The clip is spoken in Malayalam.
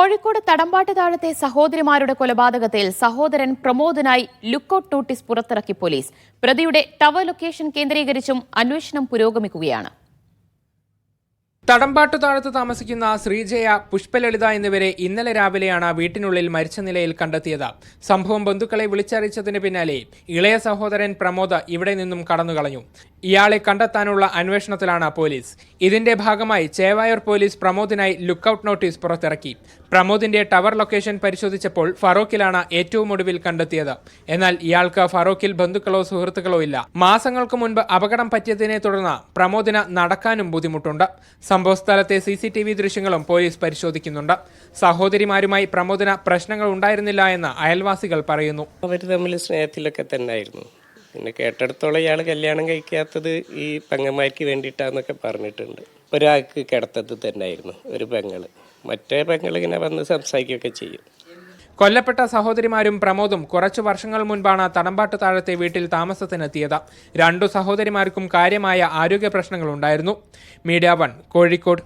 കോഴിക്കോട് തടമ്പാട്ട് താഴത്തെ സഹോദരിമാരുടെ കൊലപാതകത്തിൽ സഹോദരൻ പ്രമോദിനായി ലുക്കൌട്ട് നോട്ടീസ് പുറത്തിറക്കി പോലീസ്. പ്രതിയുടെ ടവർ ലൊക്കേഷൻ കേന്ദ്രീകരിച്ചും അന്വേഷണം പുരോഗമിക്കുകയാണ്. തടമ്പാട്ടു താഴത്ത് താമസിക്കുന്ന ശ്രീജയ, പുഷ്പലളിത എന്നിവരെ ഇന്നലെ രാവിലെയാണ് വീട്ടിനുള്ളിൽ മരിച്ച നിലയിൽ കണ്ടെത്തിയത്. സംഭവം ബന്ധുക്കളെ വിളിച്ചറിയിച്ചതിന് പിന്നാലെ ഇളയ സഹോദരൻ പ്രമോദ് ഇവിടെ നിന്നും കടന്നുകളഞ്ഞു. ഇയാളെ കണ്ടെത്താനുള്ള അന്വേഷണത്തിലാണ് പോലീസ്. ഇതിന്റെ ഭാഗമായി ചേവായൂർ പോലീസ് പ്രമോദിനായി ലുക്കൌട്ട് നോട്ടീസ് പുറത്തിറക്കി. പ്രമോദിന്റെ ടവർ ലൊക്കേഷൻ പരിശോധിച്ചപ്പോൾ ഫറോക്കിലാണ് ഏറ്റവും ഒടുവിൽ കണ്ടെത്തിയത്. എന്നാൽ ഇയാൾക്ക് ഫറോക്കിൽ ബന്ധുക്കളോ സുഹൃത്തുക്കളോ ഇല്ല. മാസങ്ങൾക്ക് മുൻപ് അപകടം പറ്റിയതിനെ തുടർന്ന് പ്രമോദിന് നടക്കാനും ബുദ്ധിമുട്ടുണ്ട്. സംഭവസ്ഥലത്തെ CCTV ദൃശ്യങ്ങളും പോലീസ് പരിശോധിക്കുന്നുണ്ട്. സഹോദരിമാരുമായി പ്രമോദിന് പ്രശ്നങ്ങൾ ഉണ്ടായിരുന്നില്ല എന്ന് അയൽവാസികൾ പറയുന്നു. അവർ തമ്മിൽ സ്നേഹത്തിലൊക്കെ തന്നെയായിരുന്നു. പിന്നെ കേട്ടെടുത്തോളം ഇയാൾ കല്യാണം കഴിക്കാത്തത് ഈ പെങ്ങന്മാർക്ക് വേണ്ടിയിട്ടാന്നൊക്കെ പറഞ്ഞിട്ടുണ്ട്. ഒരാൾക്ക് കിടത്തത് തന്നെയായിരുന്നു ഒരു പെങ്ങള്. മറ്റേ പെങ്ങൾ ഇങ്ങനെ വന്ന് സംസാരിക്കുകയൊക്കെ ചെയ്യും. കൊല്ലപ്പെട്ട സഹോദരിമാരും പ്രമോദും കുറച്ചു വർഷങ്ങൾ മുൻപാണ് തടമ്പാട്ട് താഴത്തെ വീട്ടിൽ താമസത്തിനെത്തിയത്. രണ്ടു സഹോദരിമാർക്കും കാര്യമായ ആരോഗ്യ പ്രശ്നങ്ങളുണ്ടായിരുന്നു. മീഡിയ 1 കോഴിക്കോട്.